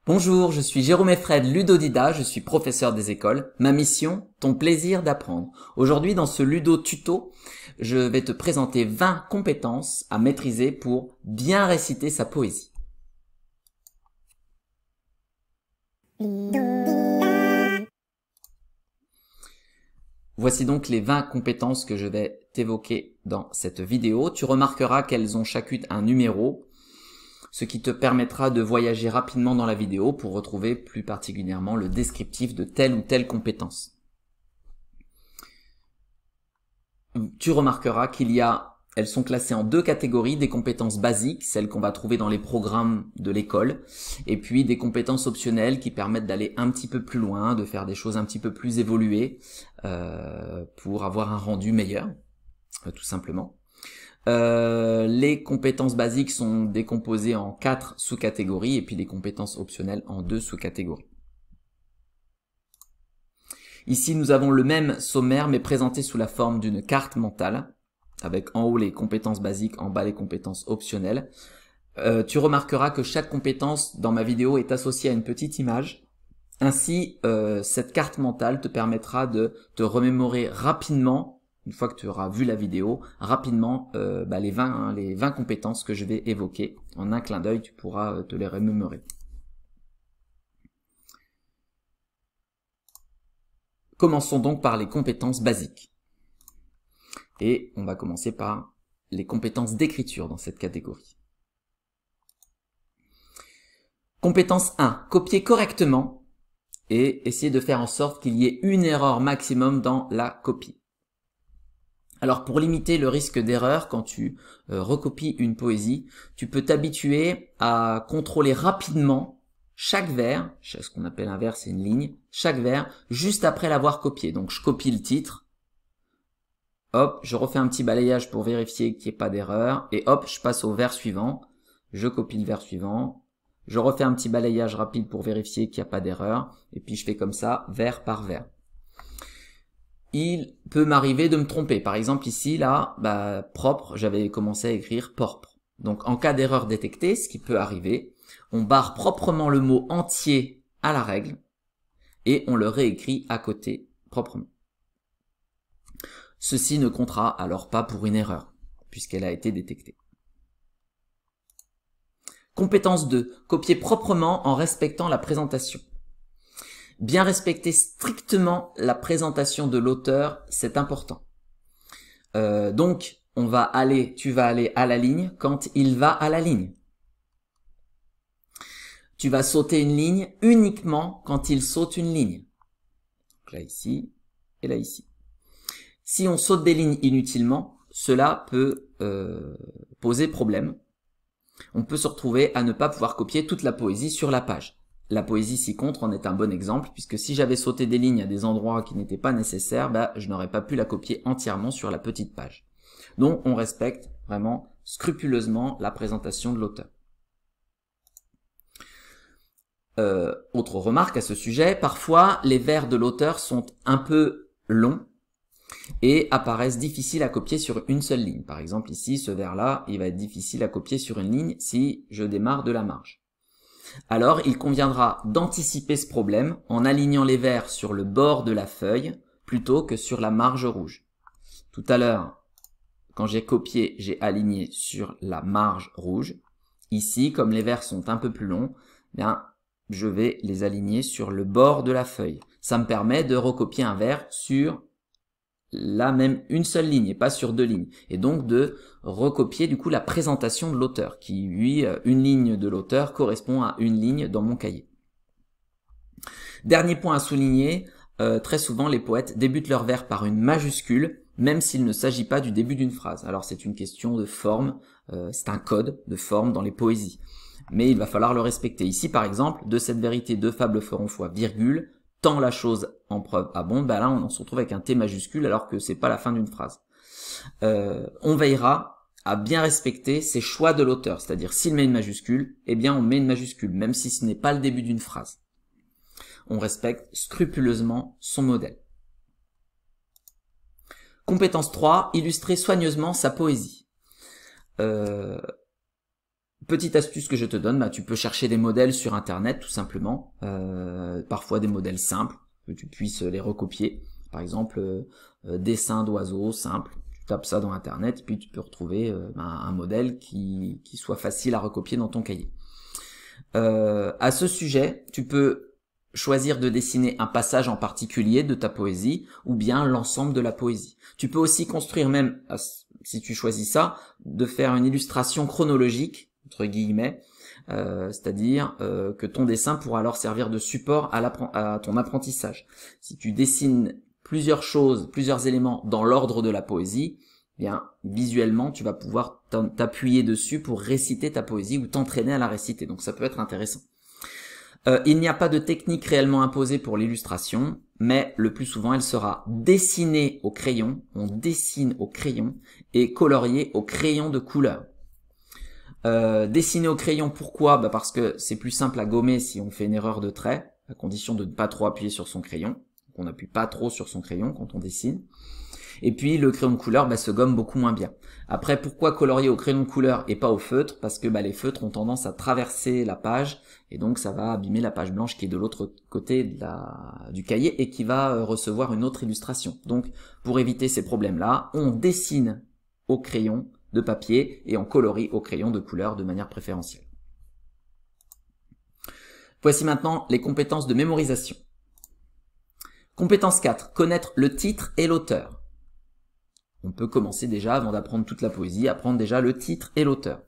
Bonjour, je suis Jérôme Effred, ludodida, je suis professeur des écoles. Ma mission, ton plaisir d'apprendre. Aujourd'hui, dans ce ludo tuto, je vais te présenter 20 compétences à maîtriser pour bien réciter sa poésie. Voici donc les 20 compétences que je vais t'évoquer dans cette vidéo. Tu remarqueras qu'elles ont chacune un numéro, ce qui te permettra de voyager rapidement dans la vidéo pour retrouver plus particulièrement le descriptif de telle ou telle compétence. Tu remarqueras elles sont classées en deux catégories, des compétences basiques, celles qu'on va trouver dans les programmes de l'école, et puis des compétences optionnelles qui permettent d'aller un petit peu plus loin, de faire des choses un petit peu plus évoluées, pour avoir un rendu meilleur, tout simplement. Les compétences basiques sont décomposées en 4 sous-catégories et puis les compétences optionnelles en 2 sous-catégories. Ici, nous avons le même sommaire mais présenté sous la forme d'une carte mentale avec en haut les compétences basiques, en bas les compétences optionnelles. Tu remarqueras que chaque compétence dans ma vidéo est associée à une petite image. Ainsi, cette carte mentale te permettra de te remémorer rapidement, une fois que tu auras vu la vidéo, rapidement les 20 compétences que je vais évoquer. En un clin d'œil, tu pourras te les remémorer. Commençons donc par les compétences basiques. Et on va commencer par les compétences d'écriture dans cette catégorie. Compétence 1. Copier correctement et essayer de faire en sorte qu'il y ait une erreur maximum dans la copie. Alors pour limiter le risque d'erreur quand tu recopies une poésie, tu peux t'habituer à contrôler rapidement chaque vers, ce qu'on appelle un vers c'est une ligne, chaque vers juste après l'avoir copié. Donc je copie le titre, hop, je refais un petit balayage pour vérifier qu'il n'y ait pas d'erreur, et hop, je passe au vers suivant, je copie le vers suivant, je refais un petit balayage rapide pour vérifier qu'il n'y a pas d'erreur, et puis je fais comme ça, vers par vers. Il peut m'arriver de me tromper. Par exemple ici, là, propre, j'avais commencé à écrire propre. Donc en cas d'erreur détectée, ce qui peut arriver, on barre proprement le mot entier à la règle, et on le réécrit à côté proprement. Ceci ne comptera alors pas pour une erreur, puisqu'elle a été détectée. Compétence 2. Copier proprement en respectant la présentation. Bien respecter strictement la présentation de l'auteur, c'est important. Donc, tu vas aller à la ligne quand il va à la ligne. Tu vas sauter une ligne uniquement quand il saute une ligne. Donc là ici et là ici. Si on saute des lignes inutilement, cela peut poser problème. On peut se retrouver à ne pas pouvoir copier toute la poésie sur la page. La poésie ci contre en est un bon exemple, puisque si j'avais sauté des lignes à des endroits qui n'étaient pas nécessaires, je n'aurais pas pu la copier entièrement sur la petite page. Donc on respecte vraiment scrupuleusement la présentation de l'auteur. Autre remarque à ce sujet, parfois les vers de l'auteur sont un peu longs et apparaissent difficiles à copier sur une seule ligne. Par exemple ici, ce vers-là, il va être difficile à copier sur une ligne si je démarre de la marge. Alors, il conviendra d'anticiper ce problème en alignant les vers sur le bord de la feuille plutôt que sur la marge rouge. Tout à l'heure, quand j'ai copié, j'ai aligné sur la marge rouge. Ici, comme les vers sont un peu plus longs, je vais les aligner sur le bord de la feuille. Ça me permet de recopier un vers sur une seule ligne et pas sur deux lignes, et donc de recopier du coup la présentation de l'auteur, qui lui, une ligne de l'auteur correspond à une ligne dans mon cahier. Dernier point à souligner, très souvent les poètes débutent leur vers par une majuscule, même s'il ne s'agit pas du début d'une phrase. Alors c'est une question de forme, c'est un code de forme dans les poésies, mais il va falloir le respecter. Ici par exemple, de cette vérité deux fables feront foi, virgule, tant la chose en preuve abonde, là on se retrouve avec un T majuscule alors que c'est pas la fin d'une phrase. On veillera à bien respecter ces choix de l'auteur, c'est-à-dire s'il met une majuscule, eh bien on met une majuscule, même si ce n'est pas le début d'une phrase. On respecte scrupuleusement son modèle. Compétence 3, illustrer soigneusement sa poésie. petite astuce que je te donne, tu peux chercher des modèles sur internet tout simplement, parfois des modèles simples, que tu puisses les recopier. Par exemple, dessin d'oiseaux simple, tu tapes ça dans internet, puis tu peux retrouver un modèle qui soit facile à recopier dans ton cahier. À ce sujet, tu peux choisir de dessiner un passage en particulier de ta poésie ou bien l'ensemble de la poésie. Tu peux aussi construire même, si tu choisis ça, de faire une illustration chronologique, entre guillemets, c'est-à-dire que ton dessin pourra alors servir de support à ton apprentissage. Si tu dessines plusieurs choses, plusieurs éléments dans l'ordre de la poésie, eh bien visuellement tu vas pouvoir t'appuyer dessus pour réciter ta poésie ou t'entraîner à la réciter, donc ça peut être intéressant. Il n'y a pas de technique réellement imposée pour l'illustration, mais le plus souvent elle sera dessinée au crayon, on dessine au crayon, et coloriée au crayon de couleur. Dessiner au crayon, pourquoi? Parce que c'est plus simple à gommer si on fait une erreur de trait, à condition de ne pas trop appuyer sur son crayon. On n'appuie pas trop sur son crayon quand on dessine. Et puis le crayon de couleur se gomme beaucoup moins bien. Après, pourquoi colorier au crayon de couleur et pas au feutre? Parce que les feutres ont tendance à traverser la page, et donc ça va abîmer la page blanche qui est de l'autre côté du cahier et qui va recevoir une autre illustration. Donc pour éviter ces problèmes-là, on dessine au crayon de papier et on colorie au crayon de couleur de manière préférentielle. Voici maintenant les compétences de mémorisation. Compétence 4, connaître le titre et l'auteur. On peut commencer déjà, avant d'apprendre toute la poésie, apprendre déjà le titre et l'auteur.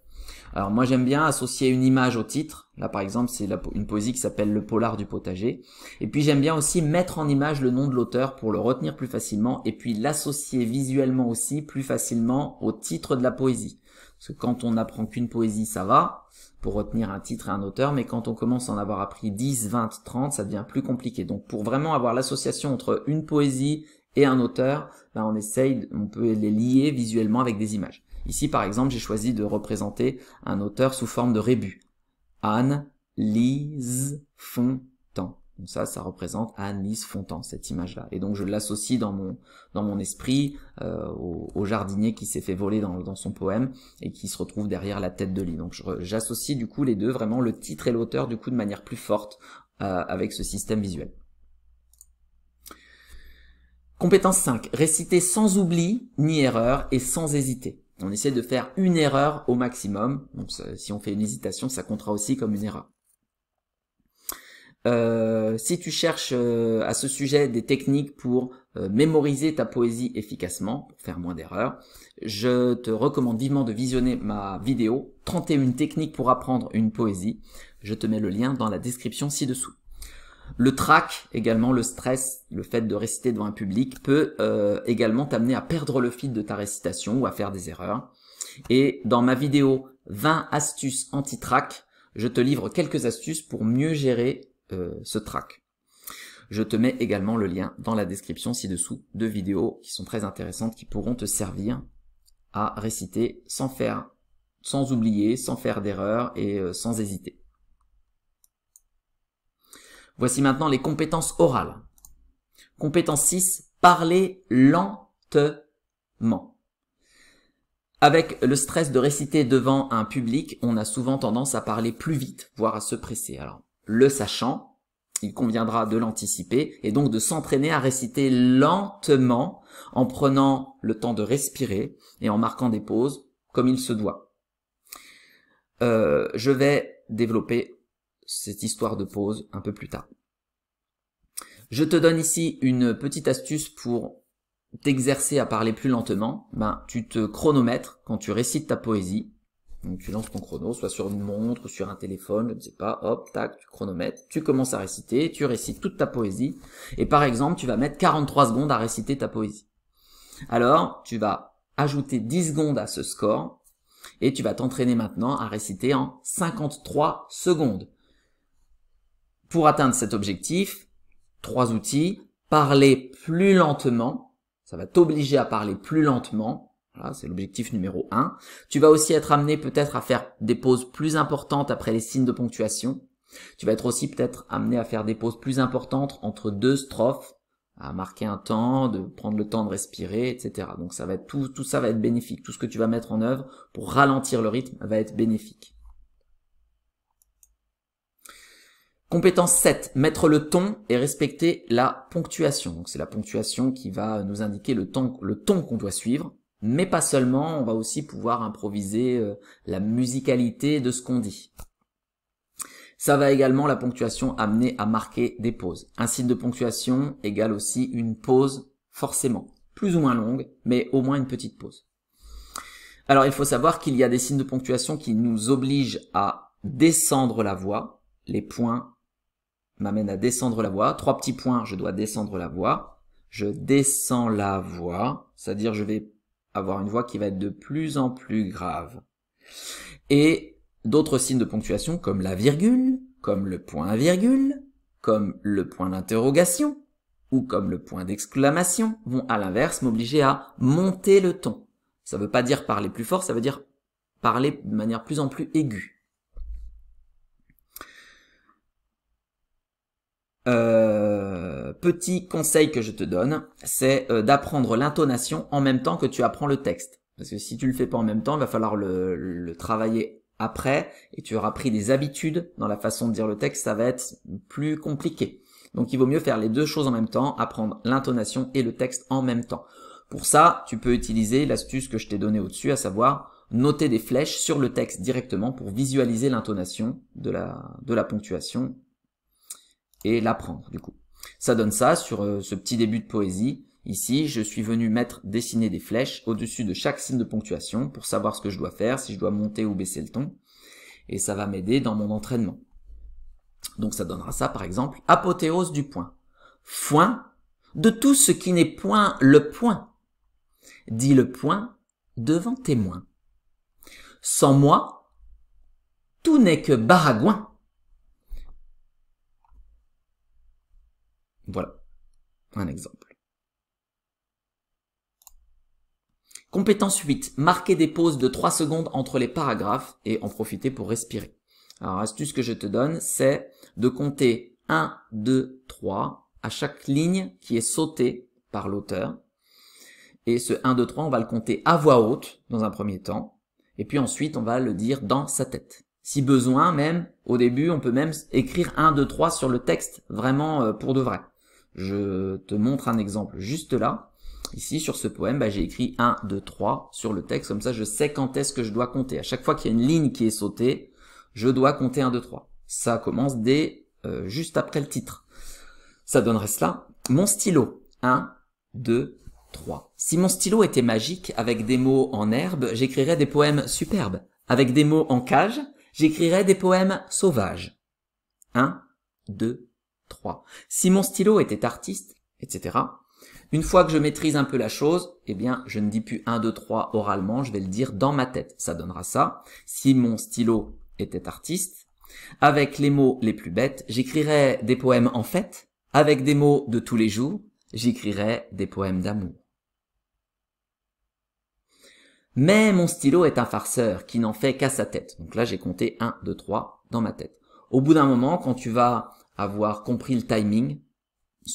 Alors moi j'aime bien associer une image au titre. Là par exemple c'est une poésie qui s'appelle Le Polar du potager. Et puis j'aime bien aussi mettre en image le nom de l'auteur pour le retenir plus facilement et puis l'associer visuellement aussi plus facilement au titre de la poésie. Parce que quand on n'apprend qu'une poésie ça va, pour retenir un titre et un auteur, mais quand on commence à en avoir appris 10, 20, 30, ça devient plus compliqué. Donc pour vraiment avoir l'association entre une poésie et un auteur, on peut les lier visuellement avec des images. Ici, par exemple, j'ai choisi de représenter un auteur sous forme de rébus. Anne-Lise Fontan. Donc ça représente Anne-Lise Fontan, cette image-là. Et donc je l'associe dans mon esprit au jardinier qui s'est fait voler dans son poème et qui se retrouve derrière la tête de lit. Donc j'associe du coup les deux, vraiment le titre et l'auteur, du coup de manière plus forte avec ce système visuel. Compétence 5, réciter sans oubli ni erreur et sans hésiter. On essaie de faire une erreur au maximum. Donc si on fait une hésitation, ça comptera aussi comme une erreur. Si tu cherches à ce sujet des techniques pour mémoriser ta poésie efficacement, pour faire moins d'erreurs, je te recommande vivement de visionner ma vidéo 31 techniques pour apprendre une poésie. Je te mets le lien dans la description ci-dessous. Le trac, également le stress, le fait de réciter devant un public peut également t'amener à perdre le fil de ta récitation ou à faire des erreurs. Et dans ma vidéo 20 astuces anti-trac, je te livre quelques astuces pour mieux gérer ce trac. Je te mets également le lien dans la description ci-dessous de vidéos qui sont très intéressantes, qui pourront te servir à réciter sans oublier, sans faire d'erreurs et sans hésiter. Voici maintenant les compétences orales. Compétence 6, parler lentement. Avec le stress de réciter devant un public, on a souvent tendance à parler plus vite, voire à se presser. Alors, le sachant, il conviendra de l'anticiper et donc de s'entraîner à réciter lentement en prenant le temps de respirer et en marquant des pauses comme il se doit. Je vais développer cette histoire de pause un peu plus tard. Je te donne ici une petite astuce pour t'exercer à parler plus lentement. Tu te chronomètres quand tu récites ta poésie. Donc tu lances ton chrono, soit sur une montre, sur un téléphone, je ne sais pas, hop, tac, tu chronomètres, tu commences à réciter, tu récites toute ta poésie. Et par exemple, tu vas mettre 43 secondes à réciter ta poésie. Alors, tu vas ajouter 10 secondes à ce score et tu vas t'entraîner maintenant à réciter en 53 secondes. Pour atteindre cet objectif, 3 outils, parler plus lentement, ça va t'obliger à parler plus lentement, voilà, c'est l'objectif numéro 1. Tu vas aussi être amené peut-être à faire des pauses plus importantes après les signes de ponctuation. Tu vas être aussi peut-être amené à faire des pauses plus importantes entre 2 strophes, à marquer un temps, de prendre le temps de respirer, etc. Donc ça va être tout ça va être bénéfique. Tout ce que tu vas mettre en œuvre pour ralentir le rythme va être bénéfique. Compétence 7, mettre le ton et respecter la ponctuation. Donc c'est la ponctuation qui va nous indiquer le ton qu'on doit suivre, mais pas seulement, on va aussi pouvoir improviser la musicalité de ce qu'on dit. Ça va également, la ponctuation, amener à marquer des pauses. Un signe de ponctuation égale aussi une pause, forcément, plus ou moins longue, mais au moins une petite pause. Alors il faut savoir qu'il y a des signes de ponctuation qui nous obligent à descendre la voix, les points m'amène à descendre la voix. 3 petits points, je dois descendre la voix. Je descends la voix, c'est-à-dire je vais avoir une voix qui va être de plus en plus grave. Et d'autres signes de ponctuation comme la virgule, comme le point virgule, comme le point d'interrogation ou comme le point d'exclamation vont à l'inverse m'obliger à monter le ton. Ça ne veut pas dire parler plus fort, ça veut dire parler de manière plus en plus aiguë. Petit conseil que je te donne, c'est d'apprendre l'intonation en même temps que tu apprends le texte. Parce que si tu le fais pas en même temps, il va falloir le travailler après et tu auras pris des habitudes dans la façon de dire le texte, ça va être plus compliqué. Donc il vaut mieux faire les deux choses en même temps, apprendre l'intonation et le texte en même temps. Pour ça, tu peux utiliser l'astuce que je t'ai donnée au-dessus, à savoir noter des flèches sur le texte directement pour visualiser l'intonation de la ponctuation et l'apprendre du coup. Ça donne ça sur ce petit début de poésie. Ici, je suis venu dessiner des flèches au-dessus de chaque signe de ponctuation pour savoir ce que je dois faire, si je dois monter ou baisser le ton. Et ça va m'aider dans mon entraînement. Donc ça donnera ça par exemple, apothéose du point. Foin de tout ce qui n'est point le point. Dis le point devant témoin. Sans moi, tout n'est que baragouin. Voilà, un exemple. Compétence 8, marquer des pauses de 3 secondes entre les paragraphes et en profiter pour respirer. Alors, l'astuce que je te donne, c'est de compter 1, 2, 3 à chaque ligne qui est sautée par l'auteur. Et ce 1, 2, 3, on va le compter à voix haute dans un premier temps. Et puis ensuite, on va le dire dans sa tête. Si besoin, même, au début, on peut même écrire 1, 2, 3 sur le texte, vraiment pour de vrai. Je te montre un exemple juste là. Ici, sur ce poème, j'ai écrit 1, 2, 3 sur le texte. Comme ça, je sais quand est-ce que je dois compter. À chaque fois qu'il y a une ligne qui est sautée, je dois compter 1, 2, 3. Ça commence dès juste après le titre. Ça donnerait cela. Mon stylo. 1, 2, 3. Si mon stylo était magique, avec des mots en herbe, j'écrirais des poèmes superbes. Avec des mots en cage, j'écrirais des poèmes sauvages. 1, 2, 3. Si mon stylo était artiste, etc. Une fois que je maîtrise un peu la chose, eh bien, je ne dis plus 1, 2, 3 oralement, je vais le dire dans ma tête. Ça donnera ça. Si mon stylo était artiste, avec les mots les plus bêtes, j'écrirais des poèmes en fête. Avec des mots de tous les jours, j'écrirais des poèmes d'amour. Mais mon stylo est un farceur qui n'en fait qu'à sa tête. Donc là, j'ai compté 1, 2, 3 dans ma tête. Au bout d'un moment, quand tu vas avoir compris le timing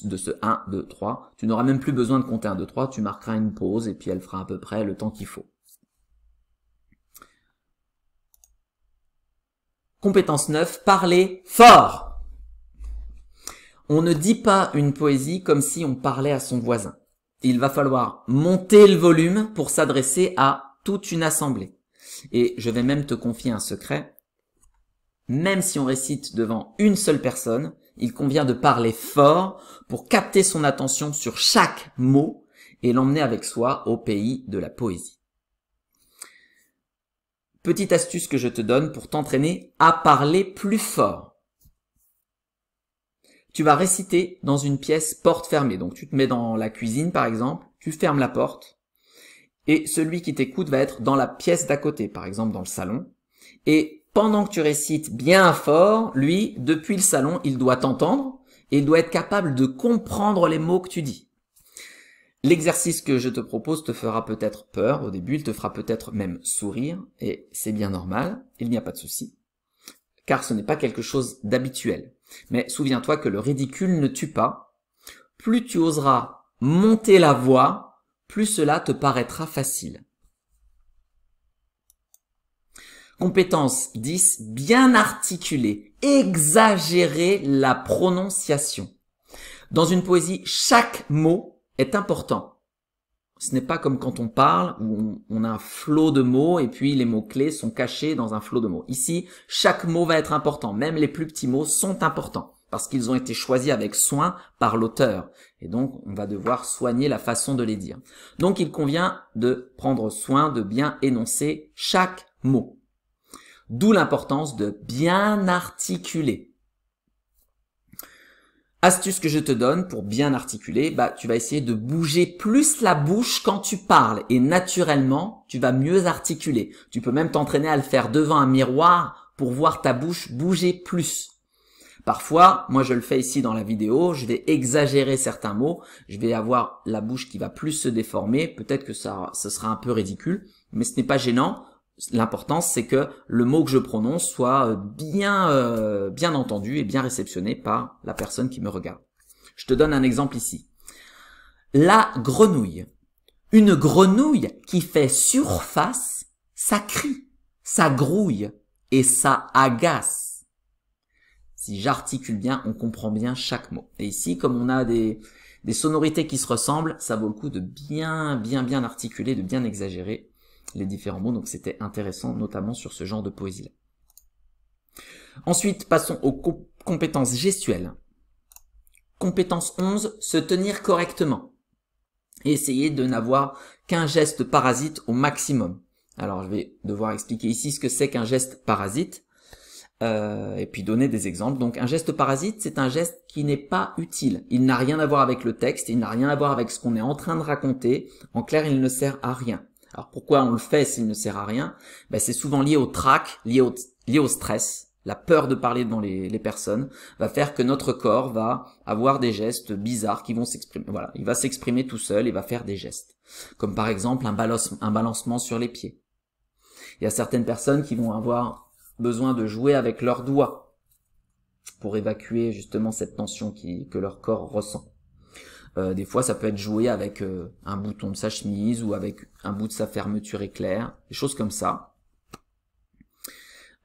de ce 1, 2, 3, tu n'auras même plus besoin de compter 1, 2, 3, tu marqueras une pause et puis elle fera à peu près le temps qu'il faut. Compétence 9, parler fort. On ne dit pas une poésie comme si on parlait à son voisin. Il va falloir monter le volume pour s'adresser à toute une assemblée. Et je vais même te confier un secret. Même si on récite devant une seule personne, il convient de parler fort pour capter son attention sur chaque mot et l'emmener avec soi au pays de la poésie. Petite astuce que je te donne pour t'entraîner à parler plus fort. Tu vas réciter dans une pièce porte fermée. Donc tu te mets dans la cuisine par exemple, tu fermes la porte et celui qui t'écoute va être dans la pièce d'à côté, par exemple dans le salon. Et pendant que tu récites bien fort, lui, depuis le salon, il doit t'entendre et il doit être capable de comprendre les mots que tu dis. L'exercice que je te propose te fera peut-être peur au début, il te fera peut-être même sourire, et c'est bien normal, il n'y a pas de souci, car ce n'est pas quelque chose d'habituel. Mais souviens-toi que le ridicule ne tue pas. Plus tu oseras monter la voix, plus cela te paraîtra facile. Compétence 10, bien articuler, exagérer la prononciation. Dans une poésie, chaque mot est important. Ce n'est pas comme quand on parle, où on a un flot de mots et puis les mots-clés sont cachés dans un flot de mots. Ici, chaque mot va être important. Même les plus petits mots sont importants parce qu'ils ont été choisis avec soin par l'auteur. Et donc, on va devoir soigner la façon de les dire. Donc, il convient de prendre soin de bien énoncer chaque mot. D'où l'importance de bien articuler. Astuce que je te donne pour bien articuler, tu vas essayer de bouger plus la bouche quand tu parles et naturellement, tu vas mieux articuler. Tu peux même t'entraîner à le faire devant un miroir pour voir ta bouche bouger plus. Parfois, moi je le fais ici dans la vidéo, je vais exagérer certains mots, je vais avoir la bouche qui va plus se déformer, peut-être que ce sera un peu ridicule, mais ce n'est pas gênant. L'important, c'est que le mot que je prononce soit bien entendu et bien réceptionné par la personne qui me regarde. Je te donne un exemple ici. La grenouille. Une grenouille qui fait surface, ça crie, ça grouille et ça agace. Si j'articule bien, on comprend bien chaque mot. Et ici, comme on a des sonorités qui se ressemblent, ça vaut le coup de bien articuler, de bien exagérer les différents mots, donc c'était intéressant, notamment sur ce genre de poésie-là. Ensuite, passons aux compétences gestuelles. Compétence 11, se tenir correctement. Et essayer de n'avoir qu'un geste parasite au maximum. Alors, je vais devoir expliquer ici ce que c'est qu'un geste parasite, et puis donner des exemples. Donc, un geste parasite, c'est un geste qui n'est pas utile. Il n'a rien à voir avec le texte, il n'a rien à voir avec ce qu'on est en train de raconter. En clair, il ne sert à rien. Alors pourquoi on le fait s'il ne sert à rien? C'est souvent lié au trac, lié au stress. La peur de parler devant les personnes va faire que notre corps va avoir des gestes bizarres qui vont s'exprimer. Voilà, il va s'exprimer tout seul et va faire des gestes. Comme par exemple un balancement sur les pieds. Il y a certaines personnes qui vont avoir besoin de jouer avec leurs doigts pour évacuer justement cette tension que leur corps ressent. Des fois, ça peut être joué avec un bouton de sa chemise ou avec un bout de sa fermeture éclair, des choses comme ça.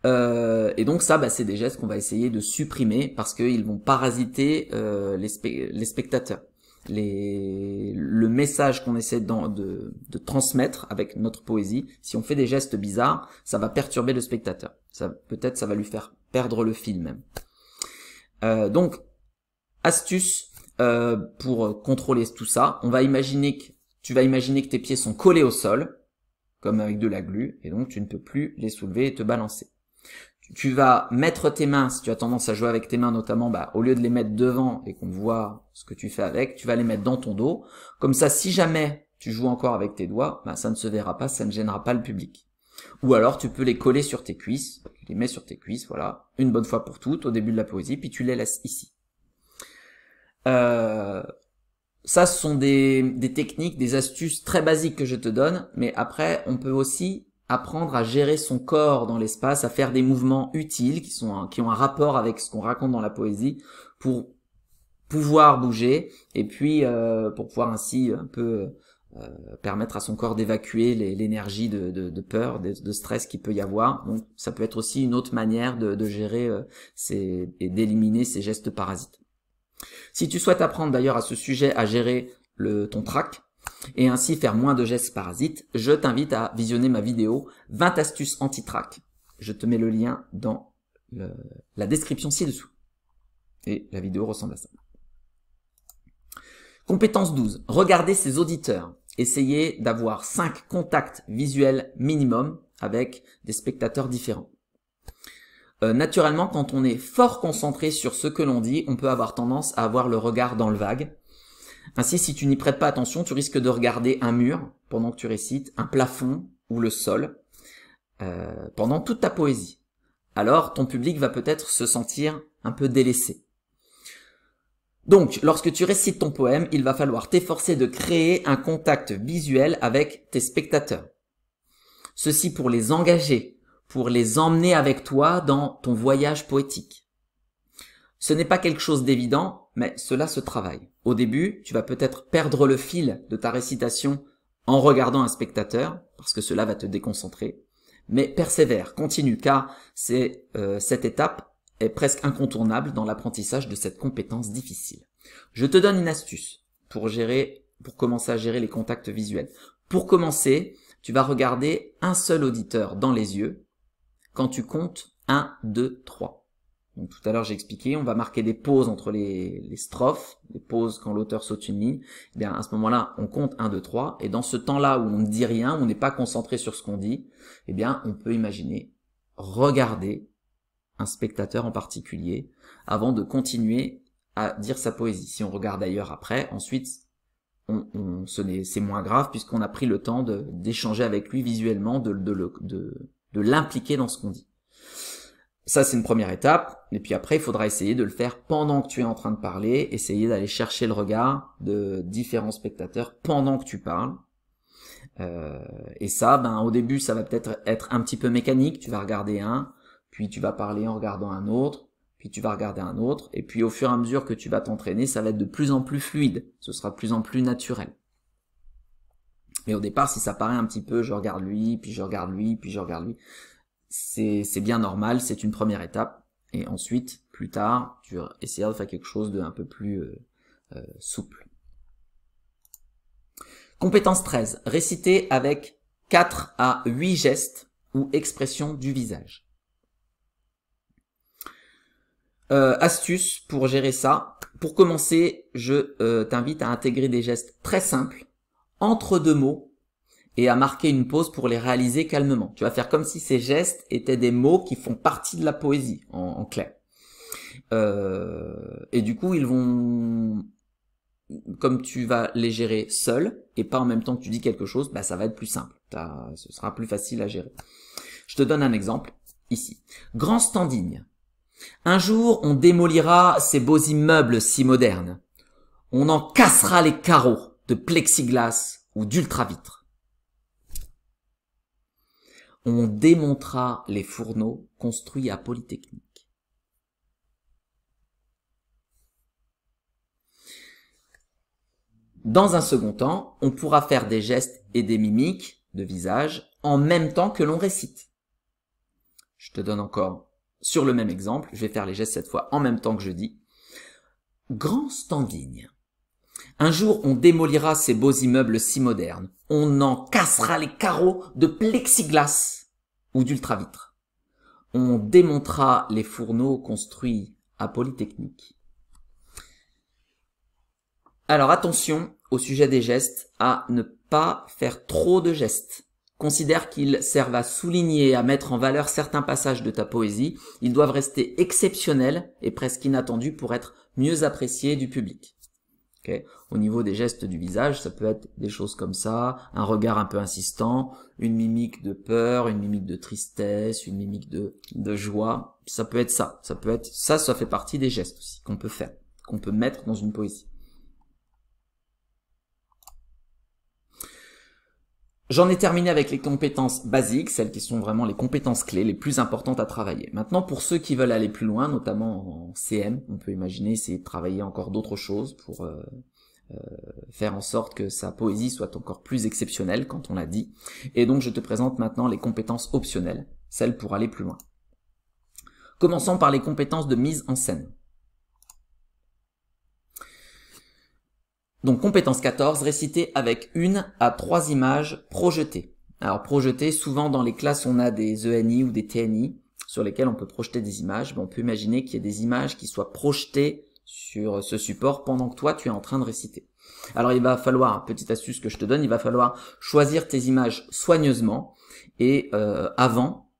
Et donc ça, c'est des gestes qu'on va essayer de supprimer parce qu'ils vont parasiter les spectateurs. Le message qu'on essaie de transmettre avec notre poésie, si on fait des gestes bizarres, ça va perturber le spectateur. Peut-être ça va lui faire perdre le fil même. Donc, astuce pour contrôler tout ça, tu vas imaginer que tes pieds sont collés au sol, comme avec de la glu, et donc tu ne peux plus les soulever et te balancer. Tu vas mettre tes mains, si tu as tendance à jouer avec tes mains notamment, au lieu de les mettre devant et qu'on voit ce que tu fais avec, tu vas les mettre dans ton dos. Comme ça, si jamais tu joues encore avec tes doigts, ça ne se verra pas, ça ne gênera pas le public. Ou alors tu peux les coller sur tes cuisses, tu les mets sur tes cuisses, voilà, une bonne fois pour toutes au début de la poésie, puis tu les laisses ici. Ça, ce sont des techniques, des astuces très basiques que je te donne, mais après, on peut aussi apprendre à gérer son corps dans l'espace, à faire des mouvements utiles qui ont un rapport avec ce qu'on raconte dans la poésie pour pouvoir bouger et puis pour pouvoir ainsi un peu permettre à son corps d'évacuer l'énergie de peur, de stress qu'il peut y avoir. Donc, ça peut être aussi une autre manière de gérer et d'éliminer ces gestes parasites. Si tu souhaites apprendre d'ailleurs à ce sujet à gérer ton trac et ainsi faire moins de gestes parasites, je t'invite à visionner ma vidéo 20 astuces anti-trac. Je te mets le lien dans la description ci-dessous. Et la vidéo ressemble à ça. Compétence 12. Regardez ses auditeurs. Essayez d'avoir 5 contacts visuels minimum avec des spectateurs différents. Naturellement, quand on est fort concentré sur ce que l'on dit, on peut avoir tendance à avoir le regard dans le vague. Ainsi, si tu n'y prêtes pas attention, tu risques de regarder un mur pendant que tu récites, un plafond ou le sol pendant toute ta poésie. Alors, ton public va peut-être se sentir un peu délaissé. Donc, lorsque tu récites ton poème, il va falloir t'efforcer de créer un contact visuel avec tes spectateurs. Ceci pour les engager, pour les emmener avec toi dans ton voyage poétique. Ce n'est pas quelque chose d'évident, mais cela se travaille. Au début, tu vas peut-être perdre le fil de ta récitation en regardant un spectateur, parce que cela va te déconcentrer. Mais persévère, continue, car cette étape est presque incontournable dans l'apprentissage de cette compétence difficile. Je te donne une astuce pour commencer à gérer les contacts visuels. Pour commencer, tu vas regarder un seul auditeur dans les yeux quand tu comptes 1, 2, 3. Donc tout à l'heure j'ai expliqué, on va marquer des pauses entre les strophes, des pauses quand l'auteur saute une ligne. Eh bien à ce moment-là, on compte 1, 2, 3, et dans ce temps-là où on ne dit rien, où on n'est pas concentré sur ce qu'on dit, eh bien on peut imaginer regarder un spectateur en particulier avant de continuer à dire sa poésie. Si on regarde ailleurs après, ensuite c'est moins grave puisqu'on a pris le temps d'échanger avec lui visuellement, de l'impliquer dans ce qu'on dit. Ça, c'est une première étape. Et puis après, il faudra essayer de le faire pendant que tu es en train de parler, essayer d'aller chercher le regard de différents spectateurs pendant que tu parles. Et ça, au début, ça va peut-être être un petit peu mécanique. Tu vas regarder un, puis tu vas parler en regardant un autre, puis tu vas regarder un autre. Et puis au fur et à mesure que tu vas t'entraîner, ça va être de plus en plus fluide. Ce sera de plus en plus naturel. Mais au départ, si ça paraît un petit peu, je regarde lui, puis je regarde lui, puis je regarde lui, c'est bien normal, c'est une première étape. Et ensuite, plus tard, tu essaieras de faire quelque chose de un peu plus souple. Compétence 13. Réciter avec 4 à 8 gestes ou expressions du visage. Astuce pour gérer ça. Pour commencer, je t'invite à intégrer des gestes très simples, entre deux mots, et à marquer une pause pour les réaliser calmement. Tu vas faire comme si ces gestes étaient des mots qui font partie de la poésie, en clair. Et du coup, ils vont, comme tu vas les gérer seul, et pas en même temps que tu dis quelque chose, ça va être plus simple. Ce sera plus facile à gérer. Je te donne un exemple, ici. Grand standing. Un jour, on démolira ces beaux immeubles si modernes. On en cassera les carreaux de plexiglas ou d'ultravitre. On démontera les fourneaux construits à Polytechnique. Dans un second temps, on pourra faire des gestes et des mimiques de visage en même temps que l'on récite. Je te donne encore sur le même exemple, je vais faire les gestes cette fois en même temps que je dis. Grand standing. Un jour, on démolira ces beaux immeubles si modernes. On en cassera les carreaux de plexiglas ou d'ultravitre. On démontera les fourneaux construits à Polytechnique. Alors attention au sujet des gestes, à ne pas faire trop de gestes. Considère qu'ils servent à souligner et à mettre en valeur certains passages de ta poésie. Ils doivent rester exceptionnels et presque inattendus pour être mieux appréciés du public. Okay. Au niveau des gestes du visage, ça peut être des choses comme ça, un regard un peu insistant, une mimique de peur, une mimique de tristesse, une mimique de joie. Ça peut être ça. Ça peut être ça fait partie des gestes aussi qu'on peut faire, qu'on peut mettre dans une poésie. J'en ai terminé avec les compétences basiques, celles qui sont vraiment les compétences clés, les plus importantes à travailler. Maintenant, pour ceux qui veulent aller plus loin, notamment en CM, on peut imaginer essayer de travailler encore d'autres choses pour faire en sorte que sa poésie soit encore plus exceptionnelle, quand on l'a dit. Et donc, je te présente maintenant les compétences optionnelles, celles pour aller plus loin. Commençons par les compétences de mise en scène. Donc, compétence 14, réciter avec 1 à 3 images projetées. Alors, projetées, souvent dans les classes, on a des ENI ou des TNI sur lesquels on peut projeter des images. On peut imaginer qu'il y ait des images qui soient projetées sur ce support pendant que toi, tu es en train de réciter. Alors, il va falloir, petite astuce que je te donne, il va falloir choisir tes images soigneusement et avant,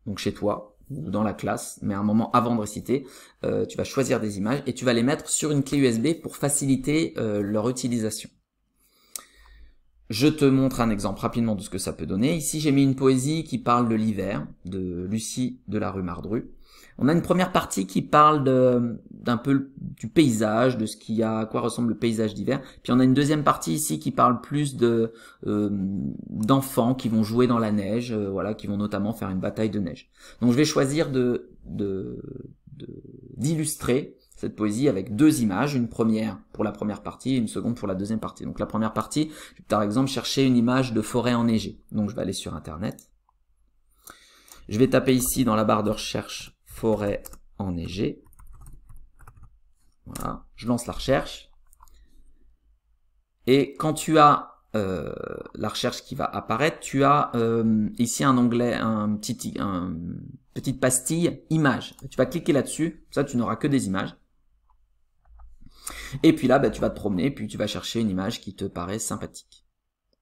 donc chez toi, ou dans la classe, mais à un moment avant de réciter, tu vas choisir des images et tu vas les mettre sur une clé USB pour faciliter leur utilisation. Je te montre un exemple rapidement de ce que ça peut donner. Ici, j'ai mis une poésie qui parle de l'hiver, de Lucie de la rue Mardru. On a une première partie qui parle d'un peu du paysage, de ce qu'il y a, à quoi ressemble le paysage d'hiver. Puis on a une deuxième partie ici qui parle plus d'enfants qui vont jouer dans la neige, voilà, qui vont notamment faire une bataille de neige. Donc je vais choisir d'illustrer cette poésie avec 2 images, une première pour la première partie et une seconde pour la deuxième partie. Donc la première partie, je vais par exemple chercher une image de forêt enneigée. Donc je vais aller sur Internet. Je vais taper ici dans la barre de recherche forêt enneigée. Voilà, je lance la recherche. Et quand tu as la recherche qui va apparaître, tu as ici un onglet, petite pastille images. Tu vas cliquer là-dessus, ça tu n'auras que des images. Et puis là, bah, tu vas te promener, puis tu vas chercher une image qui te paraît sympathique.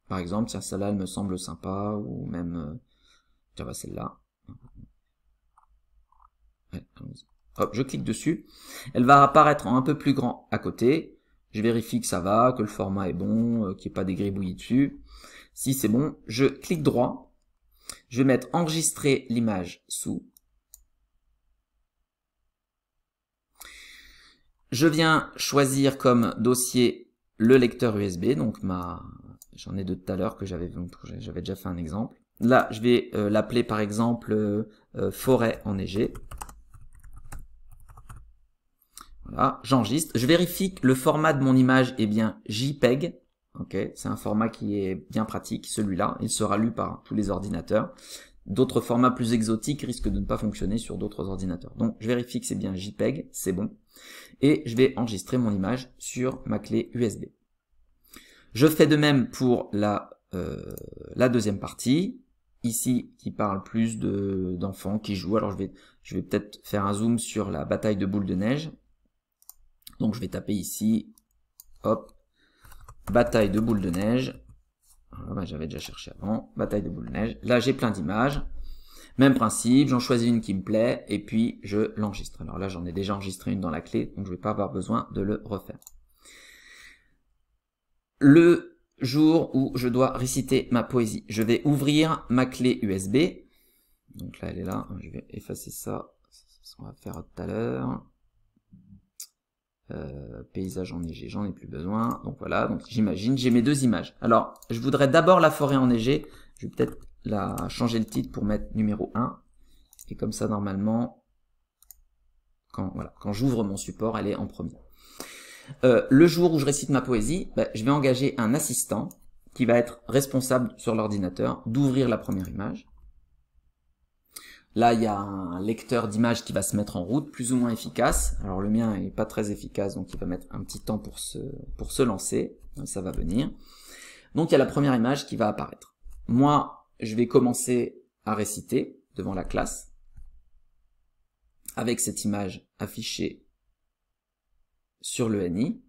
Par exemple, tiens, celle-là, elle me semble sympa, ou même, tiens, bah, celle-là. Ouais, hop, je clique dessus. Elle va apparaître en un peu plus grand à côté. Je vérifie que ça va, que le format est bon, qu'il n'y ait pas des gribouillis dessus. Si c'est bon, je clique droit. Je vais mettre enregistrer l'image sous. Je viens choisir comme dossier le lecteur USB, donc j'en ai de tout à l'heure que j'avais déjà fait un exemple. Là, je vais l'appeler par exemple forêt enneigée. Voilà, j'enregistre. Je vérifie que le format de mon image est bien JPEG. Ok, c'est un format qui est bien pratique, celui-là. Il sera lu par tous les ordinateurs. D'autres formats plus exotiques risquent de ne pas fonctionner sur d'autres ordinateurs. Donc, je vérifie que c'est bien JPEG, c'est bon. Et je vais enregistrer mon image sur ma clé USB. Je fais de même pour la deuxième partie. Ici, qui parle plus d'enfants qui jouent. Alors, je vais peut-être faire un zoom sur la bataille de boules de neige. Donc je vais taper ici, hop, bataille de boules de neige. Voilà, j'avais déjà cherché avant, bataille de boules de neige. Là j'ai plein d'images, même principe, j'en choisis une qui me plaît et puis je l'enregistre. Alors là j'en ai déjà enregistré une dans la clé, donc je ne vais pas avoir besoin de le refaire. Le jour où je dois réciter ma poésie, je vais ouvrir ma clé USB. Donc là elle est là, je vais effacer ça, c'est ce qu'on va faire tout à l'heure. Paysage enneigé, j'en ai plus besoin. Donc voilà, donc j'imagine, j'ai mes deux images. Alors, je voudrais d'abord la forêt enneigée. Je vais peut-être changer le titre pour mettre numéro 1. Et comme ça, normalement, quand j'ouvre mon support, elle est en premier. Le jour où je récite ma poésie, je vais engager un assistant qui va être responsable sur l'ordinateur d'ouvrir la première image. Là, il y a un lecteur d'images qui va se mettre en route, plus ou moins efficace. Alors le mien n'est pas très efficace, donc il va mettre un petit temps pour se lancer. Ça va venir. Donc il y a la première image qui va apparaître. Moi, je vais commencer à réciter devant la classe, avec cette image affichée sur le NI.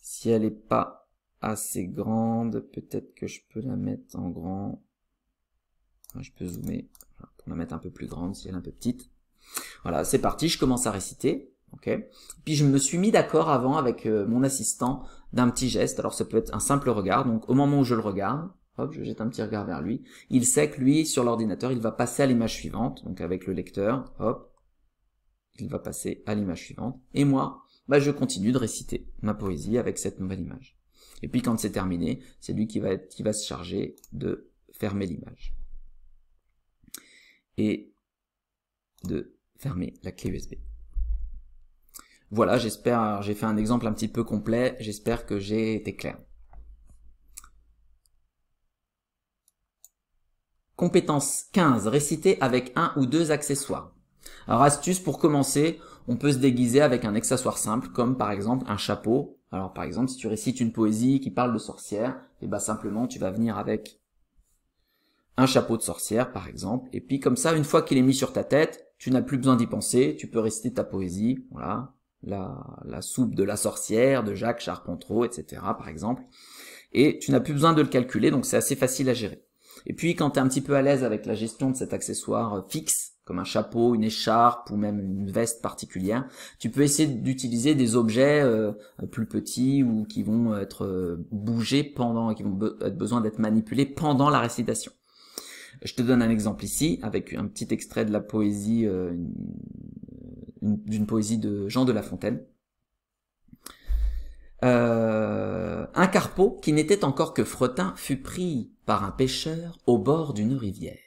Si elle n'est pas assez grande, peut-être que je peux la mettre en grand. Enfin, je peux zoomer. Pour la mettre un peu plus grande si elle est un peu petite. Voilà, c'est parti, je commence à réciter. Okay. Puis je me suis mis d'accord avant avec mon assistant d'un petit geste. Alors ça peut être un simple regard. Donc au moment où je le regarde, hop, je jette un petit regard vers lui. Il sait que lui, sur l'ordinateur, il va passer à l'image suivante. Donc avec le lecteur, hop, il va passer à l'image suivante. Et moi, je continue de réciter ma poésie avec cette nouvelle image. Et puis quand c'est terminé, c'est lui qui va se charger de fermer l'image. Et de fermer la clé USB. Voilà, j'espère, j'ai fait un exemple un petit peu complet, j'espère que j'ai été clair. Compétence 15, réciter avec un ou deux accessoires. Alors astuce pour commencer, on peut se déguiser avec un accessoire simple, comme par exemple un chapeau. Alors par exemple, si tu récites une poésie qui parle de sorcière, et simplement tu vas venir avec un chapeau de sorcière par exemple, et puis comme ça, une fois qu'il est mis sur ta tête, tu n'as plus besoin d'y penser, tu peux réciter ta poésie, voilà, la soupe de la sorcière, de Jacques Charpentreau, etc. par exemple, et tu n'as plus besoin de le calculer, donc c'est assez facile à gérer. Et puis quand tu es un petit peu à l'aise avec la gestion de cet accessoire fixe, comme un chapeau, une écharpe ou même une veste particulière, tu peux essayer d'utiliser des objets plus petits ou qui vont être bougés pendant, qui vont être besoin d'être manipulés pendant la récitation. Je te donne un exemple ici, avec un petit extrait de la poésie, d'une poésie de Jean de La Fontaine. Un carpeau qui n'était encore que fretin fut pris par un pêcheur au bord d'une rivière.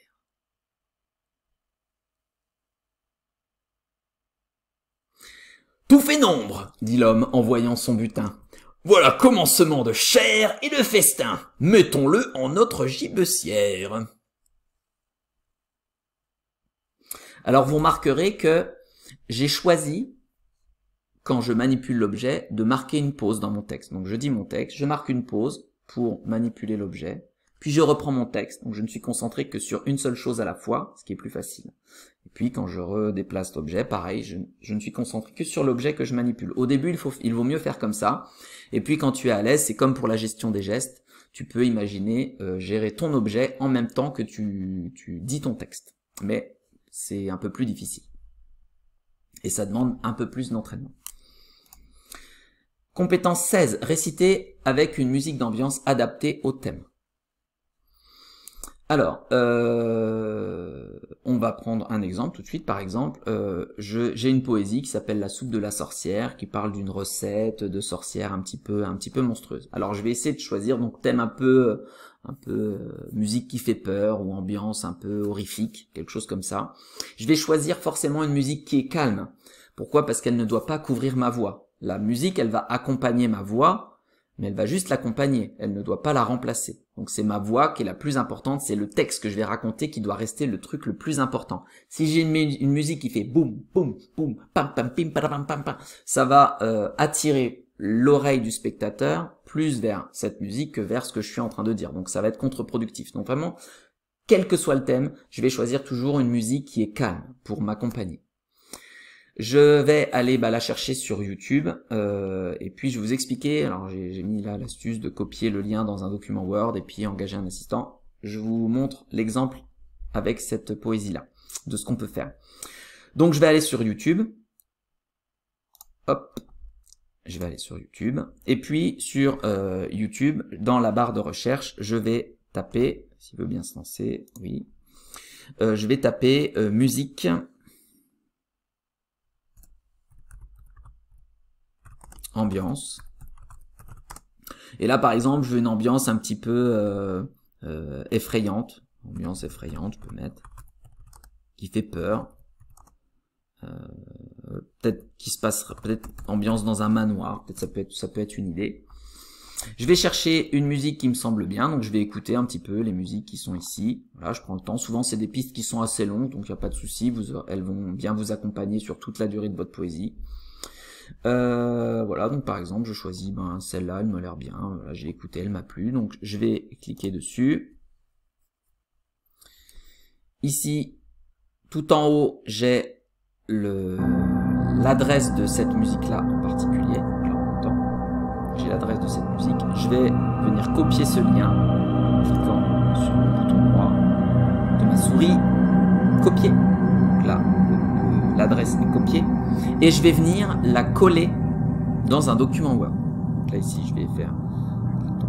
Tout fait nombre, dit l'homme en voyant son butin. Voilà commencement de chair et de festin. Mettons-le en notre gibecière. Alors vous remarquerez que j'ai choisi, quand je manipule l'objet, de marquer une pause dans mon texte. Donc je dis mon texte, je marque une pause pour manipuler l'objet, puis je reprends mon texte. Donc je ne suis concentré que sur une seule chose à la fois, ce qui est plus facile. Et puis quand je redéplace l'objet, pareil, je ne suis concentré que sur l'objet que je manipule. Au début, il vaut mieux faire comme ça. Et puis quand tu es à l'aise, c'est comme pour la gestion des gestes, tu peux imaginer gérer ton objet en même temps que tu dis ton texte. Mais c'est un peu plus difficile. Et ça demande un peu plus d'entraînement. Compétence 16, réciter avec une musique d'ambiance adaptée au thème. Alors, on va prendre un exemple tout de suite. Par exemple, j'ai une poésie qui s'appelle La soupe de la sorcière, qui parle d'une recette de sorcière un petit peu monstrueuse. Alors, je vais essayer de choisir donc thème un peu musique qui fait peur ou ambiance un peu horrifique, quelque chose comme ça. Je vais choisir forcément une musique qui est calme. Pourquoi? Parce qu'elle ne doit pas couvrir ma voix. La musique, elle va accompagner ma voix, mais elle va juste l'accompagner, elle ne doit pas la remplacer. Donc c'est ma voix qui est la plus importante, c'est le texte que je vais raconter qui doit rester le truc le plus important. Si j'ai une musique qui fait boum, boum, boum, pam, pam, pim, pam, pam, pam, ça va attirer l'oreille du spectateur plus vers cette musique que vers ce que je suis en train de dire. Donc ça va être contre-productif. Donc vraiment, quel que soit le thème, je vais choisir toujours une musique qui est calme pour m'accompagner. Je vais aller la chercher sur YouTube et puis je vais vous expliquer. Alors j'ai mis là l'astuce de copier le lien dans un document Word et puis engager un assistant. Je vous montre l'exemple avec cette poésie-là, de ce qu'on peut faire. Donc je vais aller sur YouTube. Hop, je vais aller sur YouTube. Et puis sur YouTube, dans la barre de recherche, je vais taper, s'il veut bien se lancer, oui. Je vais taper musique. Ambiance. Et là, par exemple, je veux une ambiance un petit peu effrayante. Ambiance effrayante, je peux mettre. Qui fait peur. Peut-être qu'il se passe, peut-être ambiance dans un manoir. Peut-être ça peut être une idée. Je vais chercher une musique qui me semble bien. Donc, je vais écouter un petit peu les musiques qui sont ici. Voilà, je prends le temps. Souvent, c'est des pistes qui sont assez longues, donc il n'y a pas de souci. Elles vont bien vous accompagner sur toute la durée de votre poésie. Voilà, donc par exemple je choisis celle-là, elle m'a l'air bien, voilà, j'ai écouté, elle m'a plu, donc je vais cliquer dessus. Ici, tout en haut, j'ai l'adresse de cette musique-là en particulier, j'ai l'adresse de cette musique, je vais venir copier ce lien, en cliquant sur le bouton droit de ma souris, copier, donc là, l'adresse est copiée, et je vais venir la coller dans un document Word. Donc là ici je vais faire,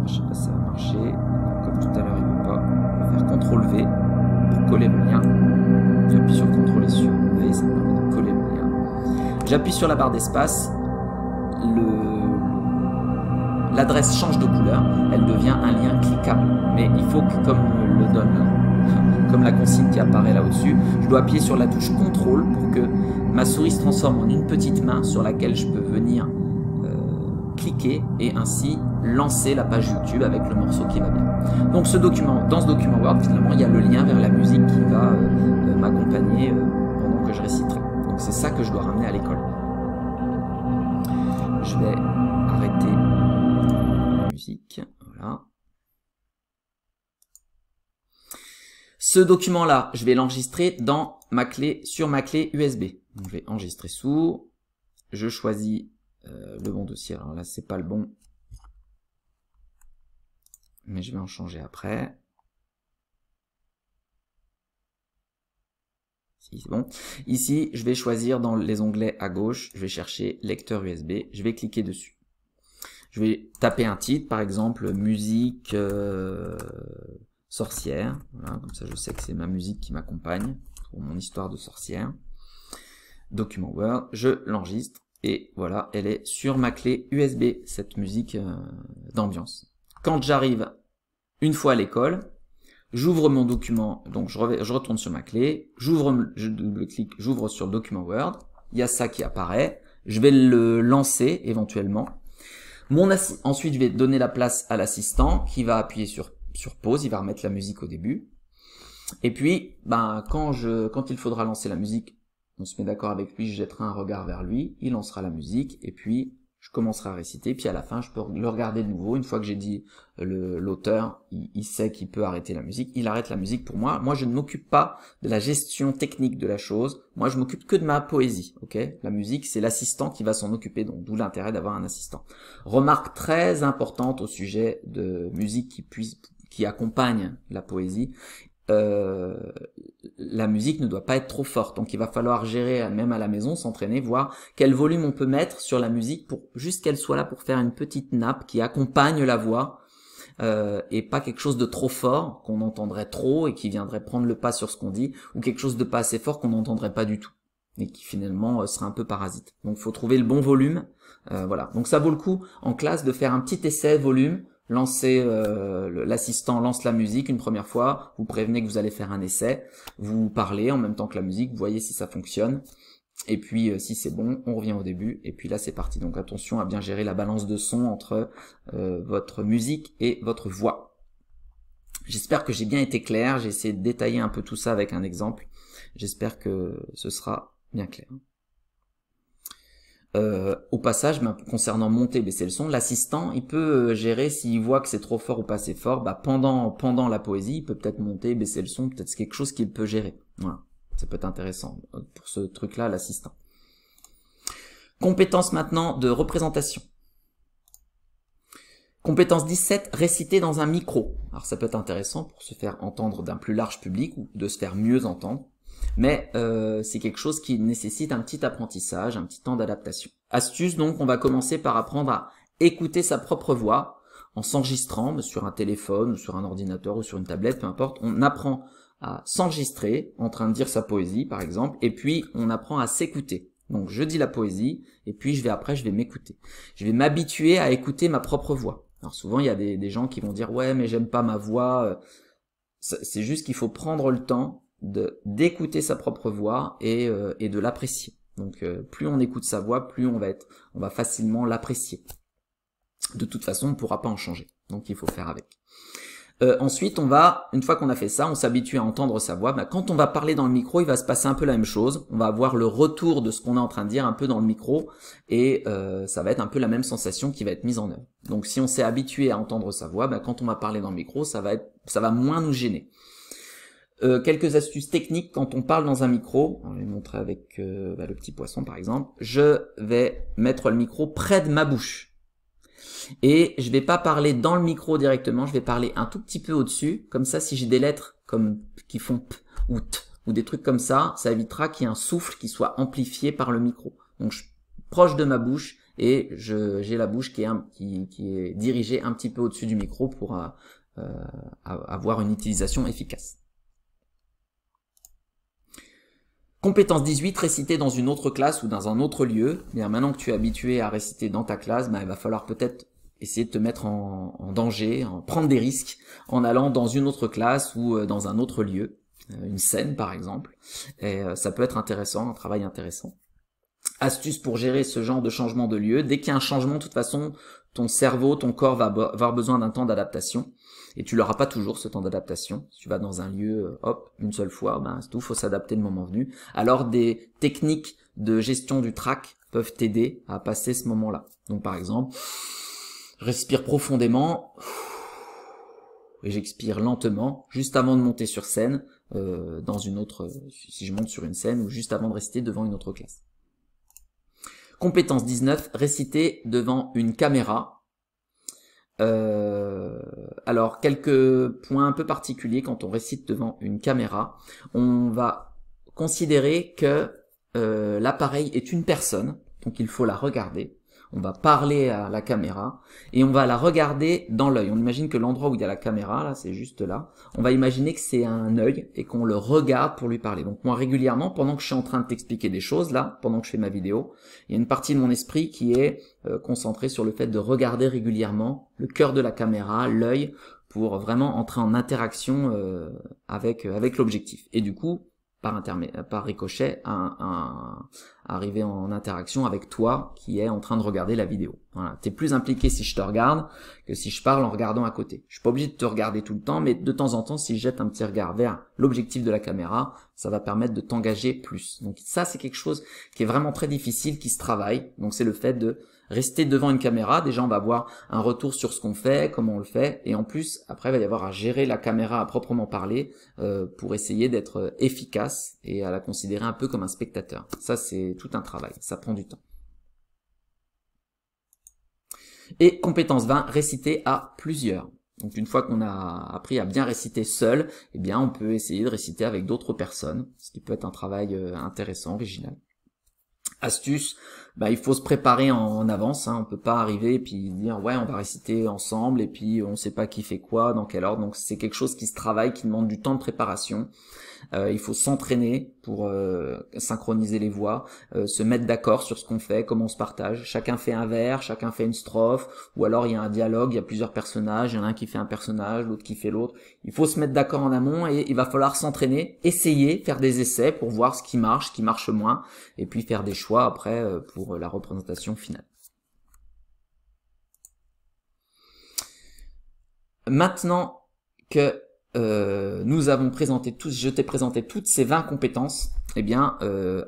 je sais pas si ça va marcher, comme tout à l'heure il ne veut pas, je vais faire CTRL-V pour coller le lien, j'appuie sur CTRL et sur V, ça me permet de coller le lien, j'appuie sur la barre d'espace, l'adresse change de couleur, elle devient un lien cliquable, mais il faut que, comme le donne comme la consigne qui apparaît là au-dessus, je dois appuyer sur la touche CTRL pour que ma souris se transforme en une petite main sur laquelle je peux venir cliquer et ainsi lancer la page YouTube avec le morceau qui va bien. Donc dans ce document Word, finalement, il y a le lien vers la musique qui va m'accompagner pendant que je réciterai. Donc c'est ça que je dois ramener à l'école. Je vais arrêter la musique, voilà. Ce document-là, je vais l'enregistrer sur ma clé USB. Donc, je vais enregistrer sous. Je choisis le bon dossier. Alors là, c'est pas le bon, mais je vais en changer après. Si, c'est bon. Ici, je vais choisir dans les onglets à gauche. Je vais chercher lecteur USB. Je vais cliquer dessus. Je vais taper un titre, par exemple musique. Sorcière, voilà, comme ça je sais que c'est ma musique qui m'accompagne pour mon histoire de sorcière. Document Word, je l'enregistre et voilà, elle est sur ma clé USB, cette musique d'ambiance. Quand j'arrive une fois à l'école, j'ouvre mon document, donc je retourne sur ma clé, je double-clique, j'ouvre sur le document Word, il y a ça qui apparaît, je vais le lancer éventuellement. Ensuite, je vais donner la place à l'assistant qui va appuyer sur pause, il va remettre la musique au début. Et puis, ben, quand il faudra lancer la musique, on se met d'accord avec lui, je jetterai un regard vers lui, il lancera la musique, et puis je commencerai à réciter, puis à la fin, je peux le regarder de nouveau. Une fois que j'ai dit l'auteur, il sait qu'il peut arrêter la musique, il arrête la musique pour moi. Moi, je ne m'occupe pas de la gestion technique de la chose. Moi, je m'occupe que de ma poésie, ok? La musique, c'est l'assistant qui va s'en occuper, donc d'où l'intérêt d'avoir un assistant. Remarque très importante au sujet de musique qui accompagne la poésie. La musique ne doit pas être trop forte, donc il va falloir gérer même à la maison, s'entraîner, voir quel volume on peut mettre sur la musique pour juste qu'elle soit là pour faire une petite nappe qui accompagne la voix, et pas quelque chose de trop fort qu'on entendrait trop et qui viendrait prendre le pas sur ce qu'on dit, ou quelque chose de pas assez fort qu'on n'entendrait pas du tout et qui finalement serait un peu parasite. Donc il faut trouver le bon volume, voilà. Donc ça vaut le coup en classe de faire un petit essai volume. L'assistant lance la musique une première fois, vous prévenez que vous allez faire un essai, vous parlez en même temps que la musique, vous voyez si ça fonctionne, et puis si c'est bon, on revient au début, et puis là c'est parti. Donc attention à bien gérer la balance de son entre votre musique et votre voix. J'espère que j'ai bien été clair, j'ai essayé de détailler un peu tout ça avec un exemple, j'espère que ce sera bien clair. Au passage, concernant monter, baisser le son, l'assistant, il peut gérer s'il voit que c'est trop fort ou pas assez fort, pendant la poésie, il peut peut-être monter, baisser le son, peut-être c'est quelque chose qu'il peut gérer. Voilà, ça peut être intéressant pour ce truc-là, l'assistant. Compétence maintenant de représentation. Compétence 17, réciter dans un micro. Alors ça peut être intéressant pour se faire entendre d'un plus large public ou de se faire mieux entendre. Mais c'est quelque chose qui nécessite un petit apprentissage, un petit temps d'adaptation. Astuce donc, on va commencer par apprendre à écouter sa propre voix en s'enregistrant sur un téléphone ou sur un ordinateur ou sur une tablette, peu importe. On apprend à s'enregistrer en train de dire sa poésie par exemple, et puis on apprend à s'écouter. Donc je dis la poésie et puis je vais m'écouter. Je vais m'habituer à écouter ma propre voix. Alors souvent il y a des gens qui vont dire ouais mais j'aime pas ma voix. C'est juste qu'il faut prendre le temps d'écouter sa propre voix et de l'apprécier. Donc plus on écoute sa voix, plus on va facilement l'apprécier. De toute façon, on ne pourra pas en changer. Donc il faut faire avec. Ensuite, une fois qu'on a fait ça, on s'habitue à entendre sa voix. Quand on va parler dans le micro, il va se passer un peu la même chose. On va avoir le retour de ce qu'on est en train de dire un peu dans le micro et ça va être un peu la même sensation qui va être mise en œuvre. Donc si on s'est habitué à entendre sa voix, quand on va parler dans le micro, ça va moins nous gêner. Quelques astuces techniques quand on parle dans un micro. Je vais montrer avec le petit poisson par exemple. Je vais mettre le micro près de ma bouche. Et je vais pas parler dans le micro directement, je vais parler un tout petit peu au-dessus. Comme ça, si j'ai des lettres qui font p ou t ou des trucs comme ça évitera qu'il y ait un souffle qui soit amplifié par le micro. Donc je suis proche de ma bouche et j'ai la bouche qui est dirigée un petit peu au-dessus du micro pour avoir une utilisation efficace. Compétence 18, réciter dans une autre classe ou dans un autre lieu. Bien, maintenant que tu es habitué à réciter dans ta classe, il va falloir peut-être essayer de te mettre en danger, prendre des risques en allant dans une autre classe ou dans un autre lieu, une scène par exemple. Et ça peut être intéressant, un travail intéressant. Astuce pour gérer ce genre de changement de lieu. Dès qu'il y a un changement, de toute façon, ton cerveau, ton corps va avoir besoin d'un temps d'adaptation. Et tu l'auras pas toujours ce temps d'adaptation. Si tu vas dans un lieu, hop, une seule fois, c'est tout, faut s'adapter le moment venu. Alors des techniques de gestion du trac peuvent t'aider à passer ce moment-là. Donc par exemple, je respire profondément et j'expire lentement juste avant de monter sur scène dans une autre, si je monte sur une scène ou juste avant de réciter devant une autre classe. Compétence 19, réciter devant une caméra. Alors, quelques points un peu particuliers quand on récite devant une caméra. On va considérer que l'appareil est une personne, donc il faut la regarder. On va parler à la caméra et on va la regarder dans l'œil. On imagine que l'endroit où il y a la caméra, là, c'est juste là. On va imaginer que c'est un œil et qu'on le regarde pour lui parler. Donc moi, régulièrement, pendant que je suis en train de t'expliquer des choses, là, pendant que je fais ma vidéo, il y a une partie de mon esprit qui est concentrée sur le fait de regarder régulièrement le cœur de la caméra, l'œil, pour vraiment entrer en interaction avec l'objectif. Et du coup, par ricochet, arriver en interaction avec toi qui est en train de regarder la vidéo. Voilà. T'es plus impliqué si je te regarde que si je parle en regardant à côté. Je suis pas obligé de te regarder tout le temps, mais de temps en temps, si je jette un petit regard vers l'objectif de la caméra, ça va permettre de t'engager plus. Donc ça, c'est quelque chose qui est vraiment très difficile, qui se travaille. Donc c'est le fait de rester devant une caméra. Déjà, on va avoir un retour sur ce qu'on fait, comment on le fait, et en plus, après, il va y avoir à gérer la caméra à proprement parler pour essayer d'être efficace et à la considérer un peu comme un spectateur. Ça, c'est tout un travail. Ça prend du temps. Et compétence 20, réciter à plusieurs. Donc une fois qu'on a appris à bien réciter seul, eh bien on peut essayer de réciter avec d'autres personnes, ce qui peut être un travail intéressant, original. Astuce, il faut se préparer en avance, hein. On peut pas arriver et puis dire ouais on va réciter ensemble et puis on sait pas qui fait quoi, dans quel ordre. Donc c'est quelque chose qui se travaille, qui demande du temps de préparation. Il faut s'entraîner pour synchroniser les voix, se mettre d'accord sur ce qu'on fait, comment on se partage. Chacun fait un vers, chacun fait une strophe, ou alors il y a un dialogue, il y a plusieurs personnages, il y en a un qui fait un personnage, l'autre qui fait l'autre. Il faut se mettre d'accord en amont et il va falloir s'entraîner, essayer, faire des essais pour voir ce qui marche moins, et puis faire des choix après pour la représentation finale. Maintenant que nous avons présenté je t'ai présenté toutes ces 20 compétences, eh bien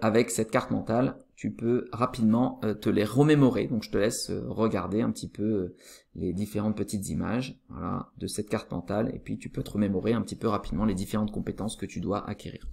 avec cette carte mentale, tu peux rapidement te les remémorer. Donc je te laisse regarder un petit peu les différentes petites images, voilà, de cette carte mentale, et puis tu peux te remémorer un petit peu rapidement les différentes compétences que tu dois acquérir.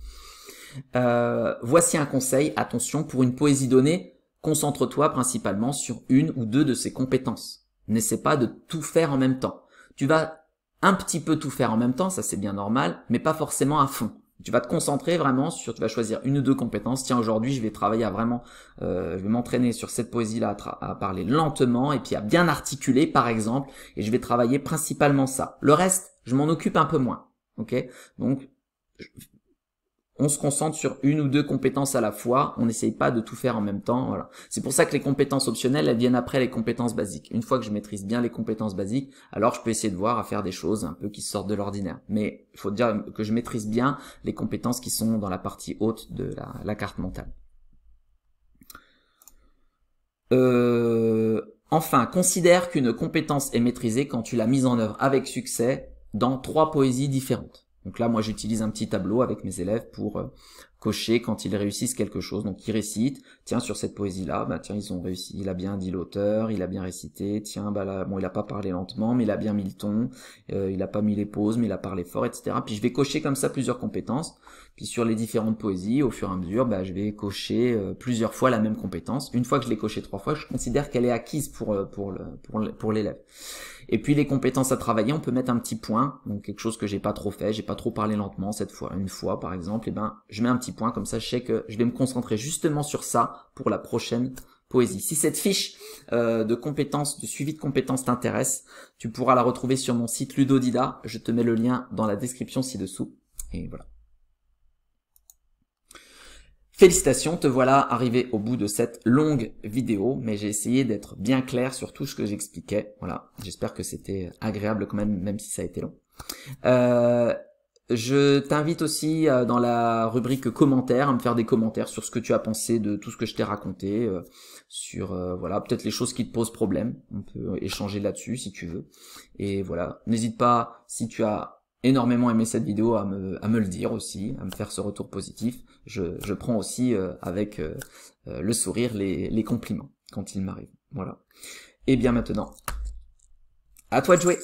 Voici un conseil, attention, pour une poésie donnée, concentre-toi principalement sur une ou deux de ces compétences. N'essaie pas de tout faire en même temps. Tu vas un petit peu tout faire en même temps, ça c'est bien normal, mais pas forcément à fond. Tu vas te concentrer vraiment sur, tu vas choisir une ou deux compétences. Tiens, aujourd'hui, je vais travailler à vraiment, je vais m'entraîner sur cette poésie-là à parler lentement et puis à bien articuler, par exemple, et je vais travailler principalement ça. Le reste, je m'en occupe un peu moins, ok? Donc, on se concentre sur une ou deux compétences à la fois, on n'essaye pas de tout faire en même temps, voilà. C'est pour ça que les compétences optionnelles, elles viennent après les compétences basiques. Une fois que je maîtrise bien les compétences basiques, alors je peux essayer de voir à faire des choses un peu qui sortent de l'ordinaire. Mais il faut dire que je maîtrise bien les compétences qui sont dans la partie haute de la carte mentale. Enfin, considère qu'une compétence est maîtrisée quand tu l'as mise en œuvre avec succès dans 3 poésies différentes. Donc là, moi, j'utilise un petit tableau avec mes élèves pour cocher quand ils réussissent quelque chose. Donc, ils récitent. Tiens, sur cette poésie-là, tiens, ils ont réussi. Il a bien dit l'auteur, il a bien récité. Tiens, là, bon, il a pas parlé lentement, mais il a bien mis le ton. Il a pas mis les pauses, mais il a parlé fort, etc. Puis, je vais cocher comme ça plusieurs compétences. Puis, sur les différentes poésies, au fur et à mesure, je vais cocher plusieurs fois la même compétence. Une fois que je l'ai cochée 3 fois, je considère qu'elle est acquise pour l'élève. Et puis les compétences à travailler, on peut mettre un petit point, donc quelque chose que j'ai pas trop fait, j'ai pas trop parlé lentement cette fois, une fois par exemple, et je mets un petit point comme ça, je sais que je vais me concentrer justement sur ça pour la prochaine poésie. Si cette fiche de compétences, de suivi de compétences t'intéresse, tu pourras la retrouver sur mon site Ludodida, je te mets le lien dans la description ci-dessous, et voilà. Félicitations, te voilà arrivé au bout de cette longue vidéo, mais j'ai essayé d'être bien clair sur tout ce que j'expliquais. Voilà, j'espère que c'était agréable quand même si ça a été long. Je t'invite aussi dans la rubrique commentaires à me faire des commentaires sur ce que tu as pensé de tout ce que je t'ai raconté, sur voilà, peut-être les choses qui te posent problème. On peut échanger là-dessus si tu veux. Et voilà, n'hésite pas, si tu as énormément aimé cette vidéo, à me le dire aussi, à me faire ce retour positif. Je prends aussi avec le sourire les compliments quand ils m'arrivent. Voilà. Et bien maintenant, à toi de jouer.